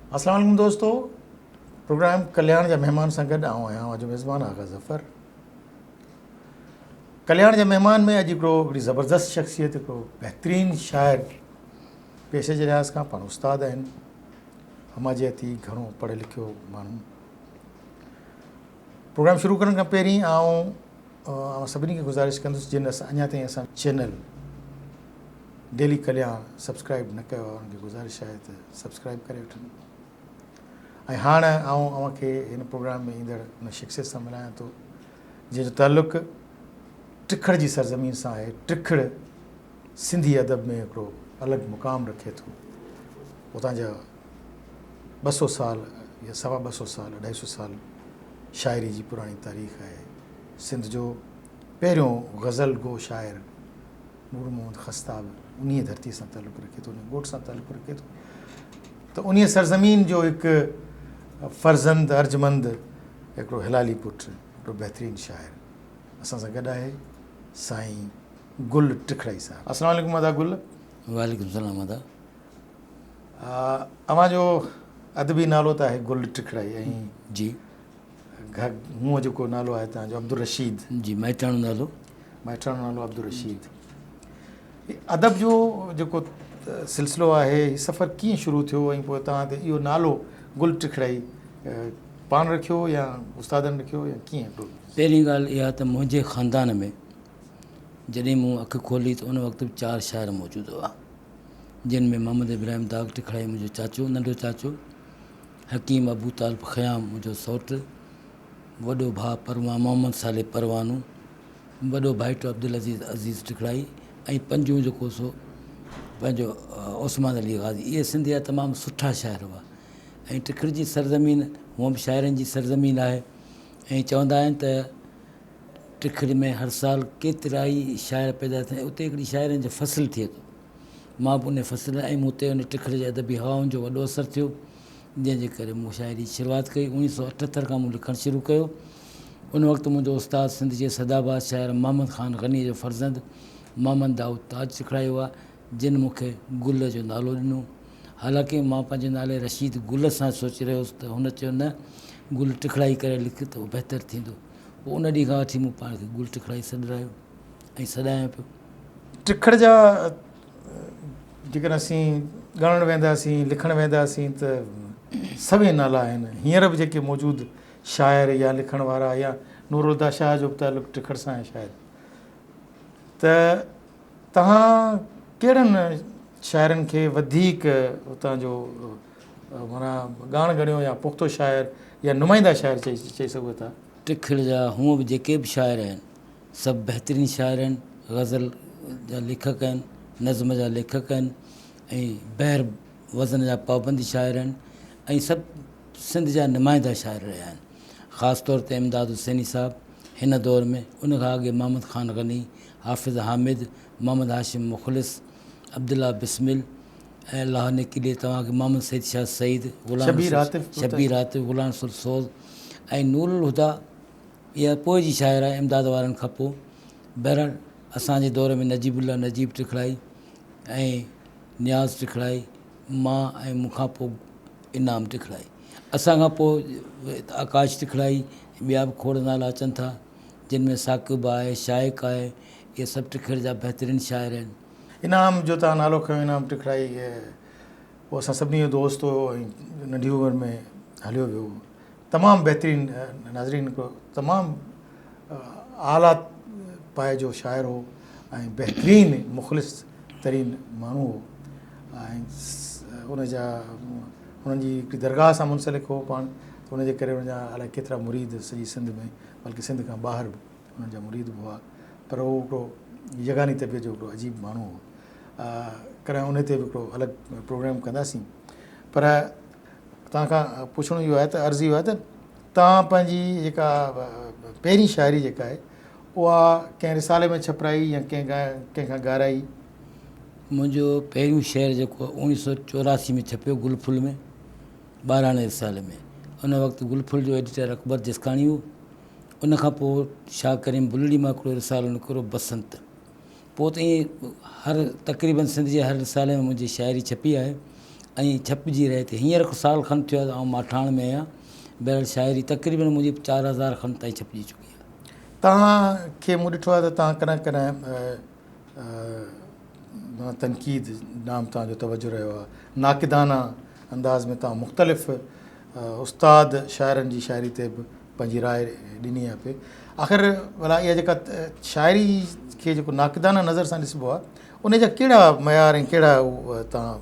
अस्सलाम वालेकुम दोस्तों, प्रोग्राम कल्याण जा मेहमान सां गॾु आऊं अॼु मेज़बान आगा ज़फ़र। कल्याण जा मेहमान में अॼु हिकिड़ी ज़बरदस्त शख़्सियत, हिकिड़ो बहितरीनु शाइर पेशे जे लिहाज़ खां पाण उस्ताद आहिनि, हमाजियती घणो पढ़ियो लिखियो माण्हू। प्रोग्राम शुरू करण खां पहिरीं आउं सभिनी खे गुज़ारिश कंदुसि जिन अञा ताईं असां चैनल डेली कल्याण सब्सक्राइब न कयो आहे, उनखे गुज़ारिश आहे त सब्सक्राइब करे वठनि। ऐं हाणे आउं अव्हांखे हिन प्रोग्राम में ईंदड़ उन शख़्सियत सां मिलायां थो जंहिंजो तालुक़ु टिखड़ जी सरज़मीन सां आहे। टिखड़ सिंधी अदब में हिकिड़ो अलॻि मुक़ाम रखे थो। उतां जा 200 साल या 250 साल 250 साल शाइरी जी पुराणी तारीख़ आहे। सिंध जो पहिरियों ग़ज़ल गो शाइर नूर मोहम्मद ख़स्ताब उन धरती सां तालुक़ु रखे थो, उन ॻोठ सां तालुक़ु रखे थो। त उन सरज़मीन जो हिकु फ़र्ज़ंद अर्जमंद हिकिड़ो हिलाली पुटु, हिकिड़ो बहितरीनु शाइर असां सां गॾु आहे, साईं गुल टिखड़ाई साहिबु। अस्सलाम वालेकुम अदा गुल। वालेकुम सलाम अदा। अव्हांजो अदबी नालो त आहे गुल टिखड़ाई ऐं जी हूअं जेको नालो आहे तव्हांजो अब्दुल रशीद। जी माइटाणो नालो। माइटाणो नालो अब्दुल रशीद। अदब जो जेको सिलसिलो आहे, हीउ सफ़र कीअं शुरू थियो ऐं पोइ तव्हां ते इहो नालो गुल टिखड़ाई पाण रखियो या उस्तादनि रखियो या कीअं? पहिरीं ॻाल्हि इहा त मुंहिंजे ख़ानदान में जॾहिं मूं अखि खोली त उन वक़्तु 4 शाइर मौजूदु हुआ, जिन में मोहम्मद इब्राहिम दाग टिखड़ाई मुंहिंजो चाचो, नंढो चाचो, हकीम अबू तालिब ख़याम मुंहिंजो सौटु, वॾो भाउ परवान मोहम्मद साले परवानू, वॾो भाइटो अब्दुल अज़ीज़ टिखड़ाई ऐं पंजो जेको सो पंहिंजो उस्मान अली गाज़ी। इहे सिंधी जा तमामु सुठा शाइर हुआ ऐं टिखड़ जी सरज़मीन हूअं बि शाइरनि जी सरज़मीन आहे ऐं चवंदा आहिनि त टिखड़ में हर साल केतिरा ई शाइर पैदा थिया। उते हिकिड़ी शाइरनि जो फ़सुलु थिए थो, मां बि उन फ़सुलु ऐं मूं ते उन टिखड़ जे अदबी हवाउनि जो वॾो असरु थियो, जंहिंजे करे मूं शाइरी शुरूआति कई। 1978 खां मूं लिखणु शुरू कयो। उन वक़्तु मुंहिंजो उस्तादु सिंध जे सदाबाद शाइर मोहम्मद ख़ान ग़नी जो फ़र्ज़ंद मोहम्मद दाऊद ताज टिखड़ाई हुआ, जिन मूंखे गुल जो नालो ॾिनो। हालांकि मां पंहिंजे नाले रशीद गुल सां सोचे रहियो हुउसि, त हुन चयो न गुल टिखड़ाई करे लिख त उहो बहितरु थींदो। पोइ उन ॾींहं खां वठी मूं पाण खे गुल टिखड़ाई सॾायो ऐं सॾायां पियो। टिखड़ जा जेकर असीं ॻणणु वेंदासीं, लिखणु वेंदासीं त सभई नाला आहिनि। हींअर बि जेके मौजूदु शाइर या लिखण वारा या नूरुल्दा शाह जो बि तालुक़ु टिखड़ सां आहे शायदि। त तव्हां कहिड़नि शाइरनि खे वधीक उतां जो माना ॻाण ॻणियो या पुख़्तो शाइर या नुमाइंदा शाइर चई सघो था? टिखड़ जा हूअं बि जेके बि शाइर आहिनि सभु बहितरीनु शाइर आहिनि, ग़ज़ल जा लेखक आहिनि, नज़्म जा लेखक आहिनि ऐं बहिर वज़न जा पाबंदी शाइर आहिनि ऐं सभु सिंध जा नुमाइंदा शाइर रहिया आहिनि। ख़ासि तौर ते इमदाद हुसैनी साहिबु हिन दौर में, उनखां अॻे मोहम्मद ख़ान ग़नी, हाफ़िज़ हामिद, मोहम्मद हाशिम मुख़लिस, अब्दुल्ला बिस्मिल ऐं लाहौर किले तव्हांखे मोहम्मद सईद शाह सईद, शबीर आतिफ़, ग़ुलाम रसूल सोज़ ऐं नूरुल हुदा। इहा पोइ जी शाइर आहे इमदाद वारनि खां पोइ। बहरहाल असांजे दौर में नजीबुल्ला नजीब टिखड़ाई ऐं नियाज़ टिखड़ाई, मां ऐं मूंखां पोइ इनाम टिखड़ाई, असांखां पोइ आकाश टिखड़ाई, ॿिया बि खोड़ नाला अचनि था जिन में साक़िब आहे, शाइक़ आहे, इहे सभु टिखड़ जा बहितरीनु शाइर आहिनि। इनाम जो तव्हां नालो खयो, इनाम टिखड़ाई, पोइ असां सभिनी जो दोस्त हुओ ऐं नंढी उमिरि में हलियो वियो। तमामु बहितरीनु नाज़रीन, हिकिड़ो तमामु आला पाए जो शाइर हो ऐं बहितरीनु मुख़लिस तरीन माण्हू हो ऐं हुननि जी हिकिड़ी दरगाह सां मुंसलिक हो पाण, त हुनजे करे हुनजा अलाए केतिरा मुरीद सॼी सिंध में, बल्कि सिंध खां ॿाहिरि बि हुननि जा मुरीद बि हुआ। पर उहो हिकिड़ो यगानी तबियत जो हिकिड़ो अजीब माण्हू हो। कॾहिं उन ते बि हिकिड़ो अलॻि प्रोग्राम कंदासीं। पर तव्हां खां पुछणो इहो आहे त अर्ज़ी इहो आहे त तव्हां पंहिंजी जेका पहिरीं शाइरी जेका आहे उहा कंहिं रिसाले में छपिराई या कंहिंखां ॻाराई? मुंहिंजो पहिरियों शेर जेको 1984 में छपियो गुलफुल में, 12 रिसाले में। उन वक़्तु गुलफुल जो एडिटर अकबर जिसकाणी हो। उनखां पोइ शाह करीम बुलड़ी मां हिकिड़ो रिसालो निकिरो बसंत। पोइ त ईअं हर तक़रीबन सिंध जे हर रिसाले में मुंहिंजी शाइरी छपी आहे ऐं छपिजी रहे थी। हींअर साल खनि थियो आहे ऐं मां ठाण में आहियां। बहरहाल शाइरी तक़रीबन मुंहिंजी 4000 खनि ताईं छपिजी चुकी आहे। तव्हांखे मूं ॾिठो आहे त तव्हां कॾहिं कॾहिं तनक़ीद नाम तव्हांजो तवजो रहियो आहे, नाक़िदाना अंदाज़ में तव्हां मुख़्तलिफ़ उस्ताद शाइरनि जी शाइरी ते बि पंहिंजी राय ॾिनी आहे पे। आख़िर भला इहा जेका शाइरी खे जेको नाक़िदाना नज़र सां ॾिसबो आहे उन जा कहिड़ा मयार ऐं कहिड़ा तव्हां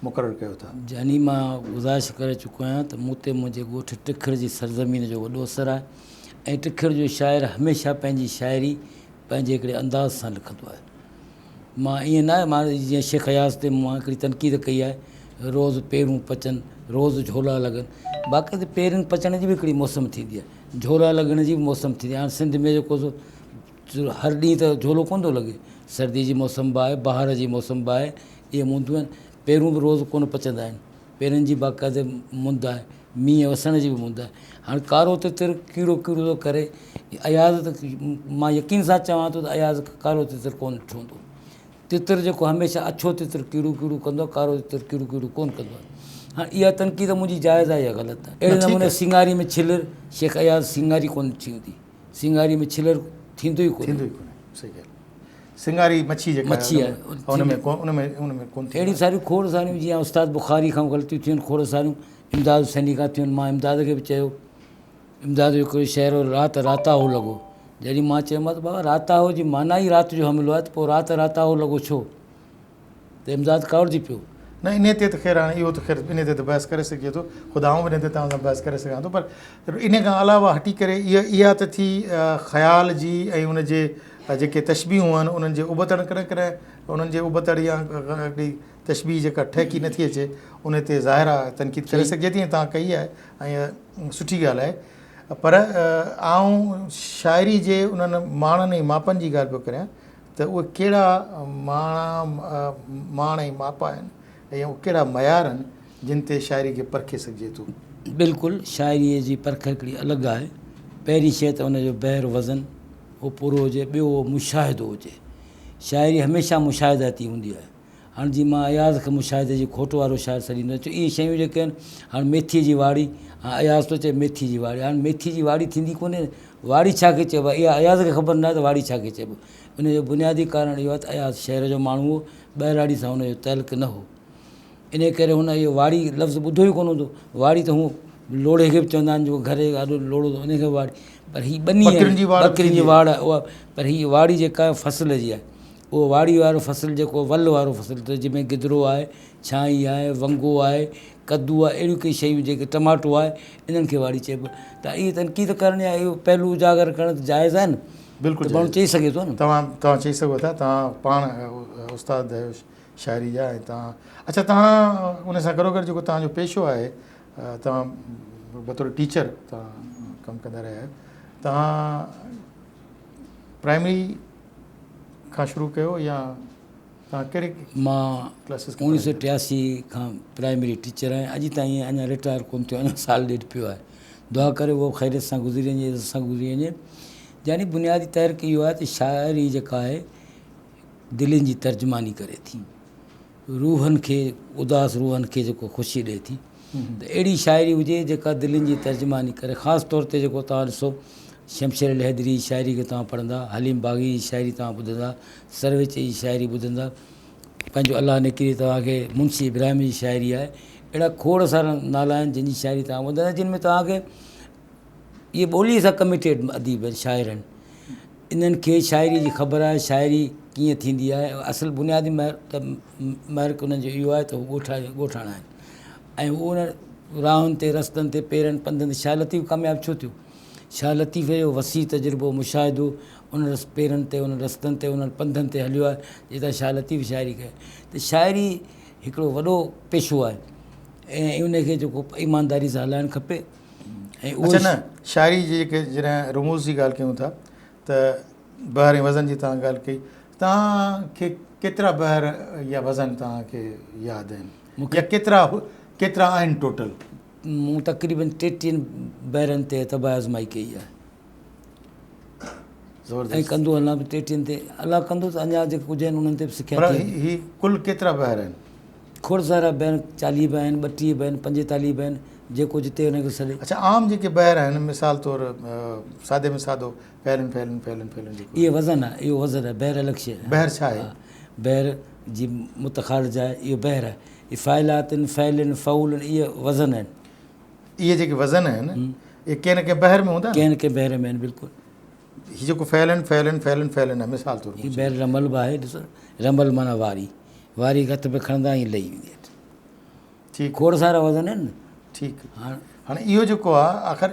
मुक़ररु कयो था? जानी मां गुज़ारिश करे चुको आहियां त मूं ते मुंहिंजे ॻोठ टिखिर जी सरज़मीन जो वॾो असरु आहे ऐं टिखिर जो शाइर हमेशह पंहिंजी शाइरी पंहिंजे हिकिड़े अंदाज़ सां लिखंदो आहे। मां ईअं न आहे, मां जीअं शेख अयाज़ ते मां हिकिड़ी तनक़ीद कई आहे, रोज़ु पेरूं पचनि रोज़ु झोला लॻनि। बाक़ी त पेरनि पचण जी बि हिकिड़ी मौसम थींदी आहे, झोला लॻण जी बि मौसम थींदी आहे। हाणे सिंध में जेको हर ॾींहुं त झोलो कोन थो लॻे, सर्दी जी मौसम बि आहे, बहार जी मौसम बि आहे, इहे मुंदियूं आहिनि। पेरूं बि रोज़ु कोन पचंदा आहिनि, पेरनि जी बाक़ाइदे मुंद आहे, मींहं वसण जी बि मुंद आहे। हाणे कारो तितिर कीड़ो कीड़ो थो करे, अयाज़ त मां यकीन सां चवां थो त अयाज़ कारो तितिर कोन ॾिठो हूंदो। तितिर जेको हमेशह अछो तितिर कीड़ू कीड़ू कंदो आहे, कारो तितिर कीड़ू कीड़ू कोन कंदो आहे। हाणे इहा तनक़ीद मुंहिंजी जाइज़ आहे या ग़लति आहे? अहिड़े नमूने सिंगारी में छिलर, शेख अयाज़ सिंगारी कोन थींदी, सिंगारी में छिलर थींदो ई कोन। सही ॻाल्हि। सिंगारी मच्छी जेका मच्छी आहे उनमें कोन थी। अहिड़ी सारियूं खोड़ सारियूं, जीअं उस्ताद बुख़ारी खां ग़लतियूं थियूं आहिनि, खोड़ सारियूं इमदाद हुसैनी खां थियूं आहिनि। मां इमदाद खे बि चयो, इमदाद जो हिकिड़ो शहर राति राता हो लॻो। जॾहिं मां चयोमांसि बाबा राता हो जी माना ई राति जो हमिलो आहे, त पोइ राति राता हो लॻो छो? त इमदाद कावड़जी पियो। न इन ते त ख़ैर हाणे इहो त ख़ैर इन ते त बहस करे सघिजे थो, ख़ुदा बि इन ते तव्हां सां बहस करे सघां थो। पर इन खां अलावा हटी करे इहा त थी ख़्याल जी ऐं उनजे जेके तशबीहूं आहिनि उन्हनि जे उबतड़, कॾहिं कॾहिं उन्हनि जे उबतड़ या हिकिड़ी तशबीह जेका ठहकी नथी अचे उन ते ज़ाहिरा तनक़ीद करे सघिजे थी, ऐं तव्हां कई आहे ऐं सुठी ॻाल्हि आहे। पर आउं शाइरी जे उन्हनि माणनि ऐं मापनि जी ॻाल्हि पियो करियां त उहे कहिड़ा माण ऐं माप आहिनि ऐं उहे कहिड़ा मयार आहिनि जिन ते शाइरी खे परखे सघिजे थो? बिल्कुलु, शाइरीअ जी परख हिकिड़ी अलॻि आहे। पहिरीं शइ त उनजो बहर वज़न उहो पूरो हुजे, ॿियो उहो मुशाहिदो हुजे। शाइरी हमेशह मुशाहिदाती हूंदी आहे। हाणे जीअं मां अयाज़ खे मुशाहिदे जी खोट वारो शाइर सॾींदो आहियां, इहे शयूं जेके आहिनि। हाणे मेथीअ जी वाड़ी, हाणे अयाज़ थो चए मेथी जी वाड़ी, हाणे मेथी जी वाड़ी थींदी कोन्हे, वाड़ी छा खे चइबो आहे इहा अयाज़ खे ख़बर न आहे त वाड़ी छा खे चइबो। उनजो बुनियादी कारण इहो आहे त अयाज़ शहर जो माण्हू हो, ॿाहिराड़ी सां हुनजो तइल्क़ न हो, इन करे हुन इहो वाड़ी लफ़्ज़ ॿुधो ई कोन हूंदो। वाड़ी त हूअं लोड़े खे बि चवंदा आहिनि, जेको घर ॾाढो लोड़ो उनखे वाड़ी, पर हीअ ॿनी बकरियुनि जी वाड़ आहे उहा। पर हीअ वाड़ी जेका आहे फसल जी आहे, उहो वाड़ी वारो फसल जेको वल वारो फसल, त जंहिंमें गिदिरो आहे, छांई आहे, वंगो आहे, कद्दू आहे, अहिड़ियूं कई शयूं जेके टमाटो आहे, इन्हनि खे वाड़ी चइबो। त इहा तनक़ीद करणी आहे, इहो पहलू उजागर करणु त जाइज़ आहे न? बिल्कुलु माण्हू चई सघे थो न। तव्हां चई सघो था, तव्हां पाण उस्ताद आहियो शाइरी जा, ऐं तव्हां अच्छा तव्हां उन सां गॾोगॾु जेको तव्हांजो पेशो आहे, तव्हां बतौर टीचर तव्हां कमु कंदा रहिया आहियो। तव्हां प्राइमरी खां शुरू कयो या तव्हां कहिड़े? मां क्लासिस 1983 खां प्राइमरी टीचर आहियां, अॼु ताईं अञा रिटायर कोन थियो, अञा साल ॾेढ पियो आहे। दुआ करे उहो ख़ैरियत सां गुज़री वञे, इज़त सां गुज़री वञे। यानी बुनियादी तहरीक इहो आहे त शाइरी जेका आहे दिलनि जी तर्जुमानी करे थी, रूहनि खे, उदास रूहनि खे जेको ख़ुशी ॾिए थी। त अहिड़ी शाइरी हुजे जेका दिलनि जी तर्जुमानी करे। ख़ासि तौर ते जेको तव्हां ॾिसो, शमशेर हैदरी जी शाइरी खे तव्हां पढ़ंदा, हलीम बाग़ी जी शाइरी तव्हां ॿुधंदा, सरवेच जी शाइरी ॿुधंदा, पंहिंजो अलाह निकिरी तव्हांखे मुंशी इब्राहिम जी शाइरी आहे। अहिड़ा खोड़ सारा नाला आहिनि जिन जी शाइरी तव्हां ॿुधंदा, जिन में तव्हांखे इहे ॿोलीअ सां कमिटेड अदीब आहिनि, शाइर आहिनि। इन्हनि खे शाइरी जी ख़बर आहे, शाइरी कीअं थींदी आहे। असुलु बुनियादी महरक उन्हनि जो इहो आहे त उहे ॻोठाणा आहिनि, ऐं उहो उन राहुनि ते, रस्तनि ते, पेरनि पंधनि ते। शाह लतीफ़ कामयाबु छो थियो? शाह लतीफ़ जो वसी तजुर्बो, मुशाहिदो उन पेरनि ते, उन रस्तनि ते, उन्हनि पंधनि ते हलियो आहे, जितां शाह लतीफ़ शाइरी कई। त शाइरी हिकिड़ो वॾो पेशो आहे, ऐं उनखे जेको ईमानदारी सां हलाइणु खपे। ऐं अच्छा न, शाइरी जेके जॾहिं रुमूज़ जी ॻाल्हि कयूं था त बहर ऐं वज़न जी तव्हां ॻाल्हि कई, तव्हांखे केतिरा बहर या वज़न तव्हांखे यादि आहिनि, या केतिरा आहिनि टोटल? मूं तक़रीबन 33 बहरनि ते तबाह आज़माई कई आहे, ऐं कंदो हलां बि 33 ते। अलाह कंदो त अञा जेके कुझु आहिनि उन्हनि ते बि सिखिया थी। ही कुल केतिरा बहर आहिनि? खोड़सारा बि आहिनि, 40 बि आहिनि, 32 बि आहिनि, 45 बि आहिनि, जेको जिते हुनखे सॾे। अच्छा, आम जेके ॿाहिरि आहिनि, मिसाल तौरु सादे में सादो फैलन जेको इहो वज़न आहे, इहो वज़न आहे, ॿाहिरि अलॻि शइ आहे। ॿाहिरि छा आहे? ॿाहिरि जी मुतखारिज आहे, इहो ॿाहिरि आहे। इहे फ़ाइलातिन, फ़ैलिन, फ़ऊलन, इहे वज़न आहिनि। इहे जेके वज़न आहिनि इहे कंहिं न कंहिं ॿाहिरि में हूंदा? कंहिं न कंहिं ॿाहिरि में आहिनि, बिल्कुलु। हीउ जेको फैलन आहे, मिसाल तौरु हीउ ॿाहिरि रमल बि आहे, ॾिसो, रमल माना वारी हथ में खणंदा ईअं लही वेंदी आहे। ठीकु, खोड़सारा वज़न आहिनि न। ठीकु। हाणे हाणे इहो जेको आहे आख़िर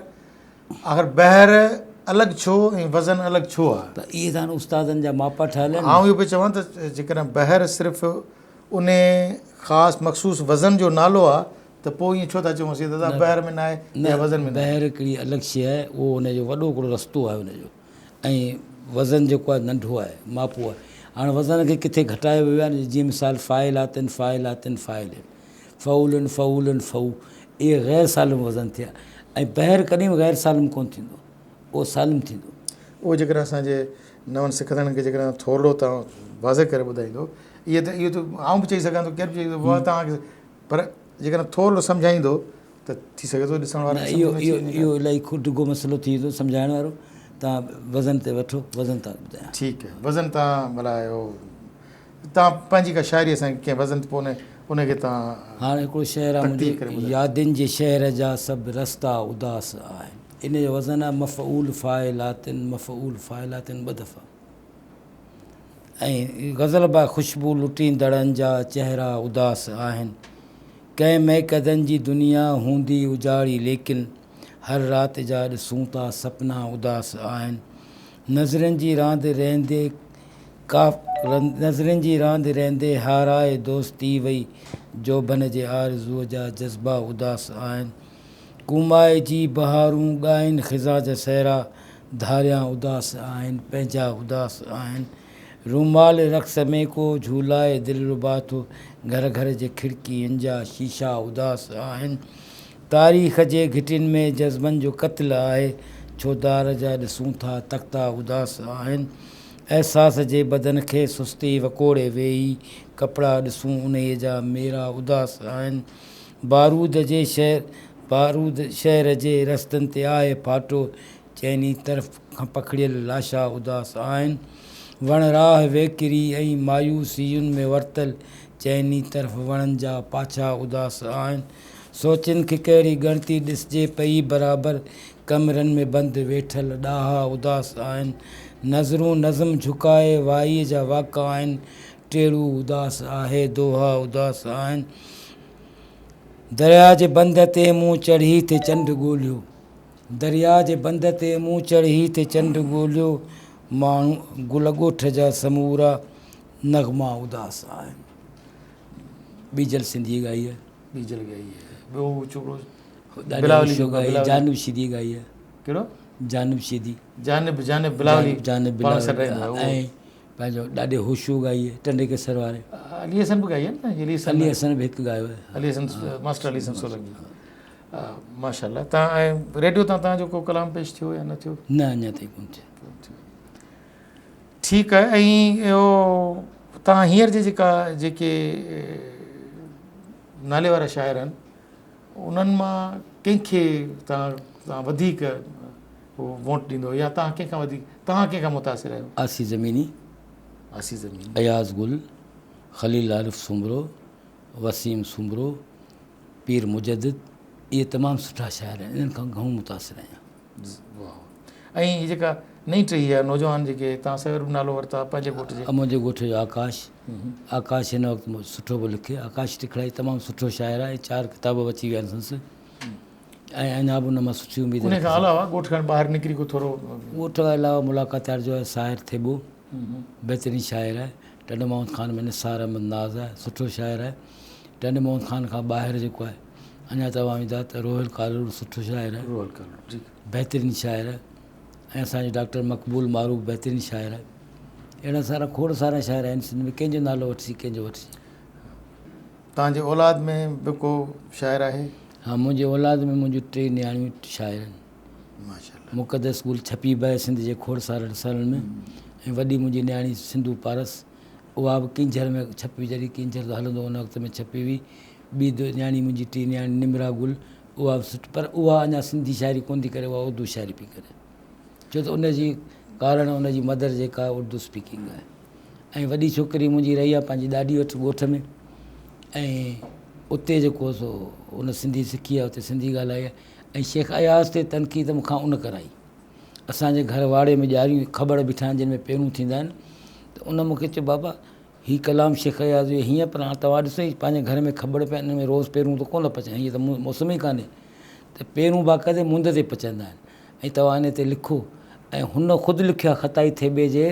ॿाहिरि अलॻि छो ऐं वज़न अलॻि छो आहे? त इहे त हाणे उस्तादनि जा मापा ठहियल आहिनि। आउं इहो पियो चवां त जेकॾहिं ॿाहिरि सिर्फ़ु उन ख़ासि मख़सूस वज़न जो नालो आहे त पोइ ईअं छो था चऊंसीं दादा ॿाहिरि में न आहे या वज़न में न आहे? ॿाहिरि हिकिड़ी अलॻि शइ आहे, उहो हुनजो वॾो हिकिड़ो रस्तो आहे हुनजो, ऐं वज़न जेको आहे नंढो आहे, मापो आहे। हाणे वज़न खे किथे घटायो वियो आहे न, जीअं मिसाल फ़ाइलातिन, फ़ाइलिन, फ़ऊलन, फ़ऊ, इहे ग़ैर सालिम वज़न थिया। ऐं ॿाहिरि कॾहिं बि ग़ैर सालिम कोन्ह थींदो, उहो सालिम थींदो। उहो जेकॾहिं असांजे नवनि सिखंदड़नि खे जेकॾहिं थोरो तव्हां वाज़े करे ॿुधाईंदो, इहो त आउं बि चई सघां थो, केरु बि चई सघंदो उहा तव्हांखे, पर जेकॾहिं थोरो सम्झाईंदो त थी सघे थो ॾिसण वारो। इहो इलाही ॾुखो मसइलो थी वेंदो सम्झाइण वारो। तव्हां वज़न ते वठो, वज़न तव्हां ॿुधायां। ठीकु आहे, वज़न तव्हां मल्हायो, तव्हां पंहिंजी का शाइरी असांखे कंहिं वज़न ते पोइ उनखे तव्हां। हाणे हिकिड़ो शहर आहे मुंहिंजे, यादियुनि जे शहर जा सभु रस्ता उदास आहिनि, इन जो वज़न आहे मफ़ऊल फ़ाइलातिन 2 दफ़ा। ऐं ग़ज़ल बा ख़ुशबू लुटींदड़नि जा चहिरा उदास आहिनि, कंहिं महकदनि जी दुनिया हूंदी उजाड़ी, लेकिन हर राति जा ॾिसूं था सपना उदास आहिनि। नज़रनि जी रांदि रहंदे हाराए दोस्ती वई, जोबन जे आरज़ूअ जा जज़्बा उदास आहिनि। कुमाए जी बहारूं ॻाइनि ख़िज़ा जा सहरा, धारियां उदास आहिनि, पंहिंजा उदास आहिनि। रूमाल रक़्स में को झूलाए दिलि रुबा थो, घर घर जे खिड़कियुनि जा शीशा उदास आहिनि। तारीख़ जे घिटियुनि में जज़्बनि जो क़त्ल आहे, छोदार जा ॾिसूं था तख़्ता उदास आहिनि। अहसास जे बदन खे सुस्ती वकोड़े वेही, कपिड़ा ॾिसूं उन जा मेरा उदास आहिनि। बारूद शहर जे रस्तनि ते आहे फाटो, चइनी तरफ़ खां पखड़ियल लाशा उदास आहिनि। वण राह वेकिरी ऐं मायूसियुनि में वरतल, चइनी तरफ़ वणनि जा पाछा उदास आहिनि। सोचनि खे कहिड़ी ॻणती ॾिसजे पई बराबरि, कमरनि में बंदि वेठल ॾाहा उदास आहिनि। नज़रूं नज़म झुकाए वाईअ जा वाक़ा आहिनि, टेड़ू उदास आहे, दोहा उदास आहिनि। दरिया जे बंद ते मूं चढ़ी थे चंड ॻोल्हियो, दरिया जे बंद ते मूं चढ़ी थे चंड ॻोल्हियो, माण्हू गुल ॻोठ जा समूरा नग़मा उदास आहिनि। बीजल सिंधी ॻाई आहे, बीजल ॻाई आहे। ॿियो छोकिरो जानब शीदी ॻाई आहे। कहिड़ो? जानब शीदी, जानब बिलावली, ऐं पंहिंजो ॾाढे होशू ॻाई आहे, टंडे केसर वारे। अली हसन बि ॻाई आहे न? अली हसन बि हिकु ॻायो आहे, अली हसन, मास्टर अली हसन सोलंकी। माशाल्लाह। तव्हां ऐं रेडियो तां तव्हांजो को कलाम पेश थियो या न थियो? न, अञा ताईं कोन थियो। ठीकु आहे। ऐं इहो तव्हां हींअर जेके नाले वारा शाइर आहिनि, उन्हनि मां कंहिंखे तव्हां वधीक वोट ॾींदो, या तव्हां कंहिंखां मुतासिर आहियो? आसी ज़मीनी, अयाज़ गुल, ख़लील आरिफ़ सुमरो, वसीम सुमरो, पीर मुजद्दिद, इहे तमामु सुठा शाइर आहिनि, इन्हनि खां घणो मुतासिर आहियां। वाह। ऐं हीअ जेका नई टही आहे नौजवान जेके तव्हां सवेर नालो वरिता पंहिंजे ॻोठ जे? मुंहिंजे ॻोठ जो आकाश हिन वक़्तु सुठो पियो लिखे। आकाश टिखड़ाई तमामु सुठो शाइर आहे, 4 किताब अची विया आहिनि संदसि, ऐं अञा बि उन मां सुठी उमेद। उन खां अलावा ॻोठ खां ॿाहिरि निकिरी को थोरो? ॻोठ खां अलावा मुलाक़ात जो आहे साहिर थेबो, बहितरीनु शाइर आहे। टंड मोहम्मद ख़ान में निसार अहमद नाज़ आहे, सुठो शाइर आहे। टंड मोहम्मद ख़ान खां ॿाहिरि जेको आहे अञा तव्हां ईंदा त रोहिल कालूर सुठो शाइर आहे, बहितरीनु शाइर आहे। ऐं असांजो डॉक्टर मक़बूल मारूफ़ बहितरीनु शाइर आहे। अहिड़ा सारा खोड़ सारा शाइर आहिनि सिंध में, कंहिंजो नालो वठिसी कंहिंजो वठिसी। तव्हांजे औलाद में बि को शाइर आहे? हा, मुंहिंजे औलाद में मुंहिंजूं 3 नियाणियूं शाइर आहिनि। माशाल्लाह। मुक़दस गुल छपी बि आहे सिंध जे खोड़ सारनि सालनि में, ऐं वॾी मुंहिंजी नियाणी सिंधू पारस, उहा बि किंजर में छपी, जॾहिं किंजर हलंदो उन वक़्त में छपी हुई। ॿी न्याणी मुंहिंजी टी न्याणी निमरा गुल, उहा बि सुठी, पर उहा अञा सिंधी शाइरी कोन थी करे, उहा उर्दू शाइरी पई करे, छो त उनजी कारण उनजी मदर जेका उर्दू स्पीकिंग आहे। ऐं वॾी छोकिरी मुंहिंजी रही आहे पंहिंजी ॾाॾी वटि ॻोठ में, ऐं उते जेको सो उन सिंधी सिखी आहे, उते सिंधी ॻाल्हाई आहे। ऐं शेख अयाज़ ते तनक़ीद मूंखां उन कराई। असांजे घर वाड़े में ॼारियूं ख़बर बीठा आहिनि जिन में पेरूं थींदा आहिनि, त उन मूंखे चयो बाबा हीउ कलाम शेख अयाज़ जो हीअं, पर हाणे तव्हां ॾिसो ई पंहिंजे घर में ख़बर पिया, हिन में रोज़ु पेरूं त कोन पचाए, हीअं त मौसम ई कान्हे, त पेरूं बाक़ाइदे मुंद ते पचंदा आहिनि, ऐं तव्हां इन ते लिखो। ऐं हुन ख़ुदि लिखियो आहे ख़ताई थेबे जे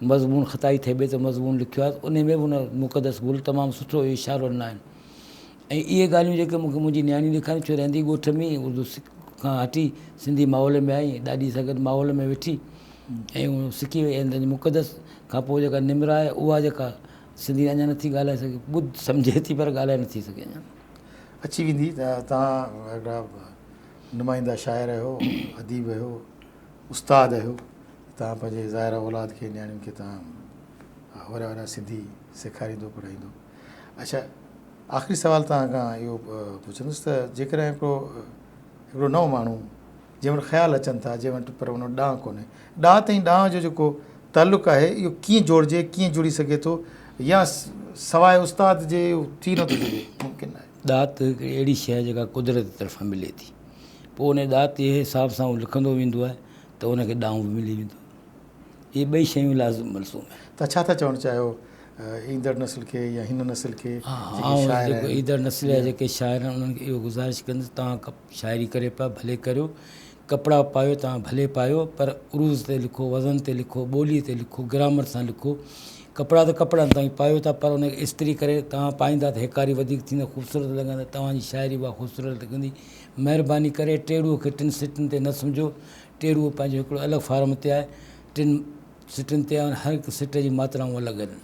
मज़मून, ख़ताई थेबे ते मज़मून लिखियो आहे, उन में बि उन मुक़दस गुल तमामु सुठो इशारो ॾिना आहिनि। ऐं इहे ॻाल्हियूं जेके मूंखे मुंहिंजी न्याणी ॾेखारियूं, छो रहंदी ॻोठ में ई उर्दू खां हटी सिंधी माहौल में आई, ॾाढी सां गॾु माहौल में वेठी, ऐं उहो सिखी वई। ऐं मुक़दस खां पोइ जेका निमरा आहे, उहा जेका सिंधी अञा नथी ॻाल्हाए सघे, ॿुध सम्झे थी पर ॻाल्हाए नथी सघे अञा। अची वेंदी। तव्हां हिकिड़ा नुमाइंदा शाइर आहियो, अदीब आहियो, उस्ताद आहियो, तव्हां पंहिंजे ज़ाहिर औलाद खे, न्याणियुनि खे तव्हां वॾा वॾा सिंधी सेखारींदो, पढ़ाईंदो। अच्छा, आख़िरी सवाल तव्हां खां इहो पुछंदुसि त जेकॾहिं हिकिड़ो नओं माण्हू जंहिं वटि ख़्यालु अचनि था, जंहिं वटि पर उन ॾांहुं कोन्हे, ॾांहुं ताईं ॾांहुं जो जेको तालुक़ु आहे इहो कीअं जोड़िजे, कीअं जुड़ी सघे थो, या सवाइ उस्ताद जे थी नथो सघे, मुमकिन आहे? दात हिकिड़ी अहिड़ी शइ आहे जेका कुदरत तरफ़ां मिले थी, पोइ उन दात जे हिसाब सां उहो लिखंदो वेंदो आहे त उनखे ॾांहुं बि मिली वेंदो। इहे ॿई शयूं लाज़िम मलसूम आहिनि। तव्हां छा था चवणु चाहियो ईंदड़ नस्ल खे या हिन नस्ल खे? जेको ईंदड़ नस्ल जा जेके शाइर आहिनि उन्हनि खे इहो गुज़ारिश कंदुसि, तव्हां शाइरी करे पिया भले करियो, कपिड़ा पायो तव्हां भले पायो, पर उरूज़ ते लिखो, वज़न ते लिखो, ॿोलीअ ते लिखो, ग्रामर सां लिखो। कपिड़ा त कपिड़ा तव्हां पायो था, पर उनखे इस्त्री करे तव्हां पाईंदा त हेकारी वधीक थींदा, ख़ूबसूरत लॻंदा, तव्हांजी शाइरी उहा ख़ूबसूरत लॻंदी। महिरबानी करे टेड़ूअ खे टिनि सिटनि ते न सम्झो, टेड़ूअ पंहिंजो हिकिड़ो अलॻि फार्म ते आहे, टिनि सिटनि ते आहे, हर हिकु सिट जी मात्राऊं अलॻि आहिनि,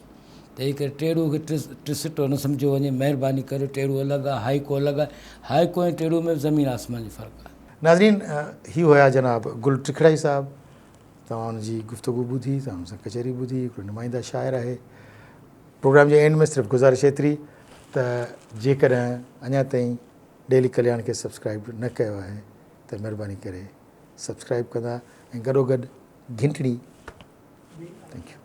त इहे करे टेड़ूअ खे टे सिटो न सम्झो वञे। महिरबानी करे, टेड़ू अलॻि आहे, हाइको अलॻि आहे, हाइको ऐं टेड़ू में ज़मीन आसमान जो फ़र्क़ु आहे। नाज़रीन, ही हुया जनाब गुल टिखड़ाई साहब। तव्हां हुनजी गुफ़्तगू ॿुधी, तव्हां हुन सां कचहरी ॿुधी, हिकिड़ो नुमाइंदा शाइर आहे। प्रोग्राम जे एंड में सिर्फ़ु गुज़ारिश एतिरी त जेकॾहिं अञा ताईं डेली कल्याण खे सब्सक्राइब न कयो आहे त महिरबानी करे सब्सक्राइब कंदा, ऐं गॾोगॾु घंटड़ी। Thank U.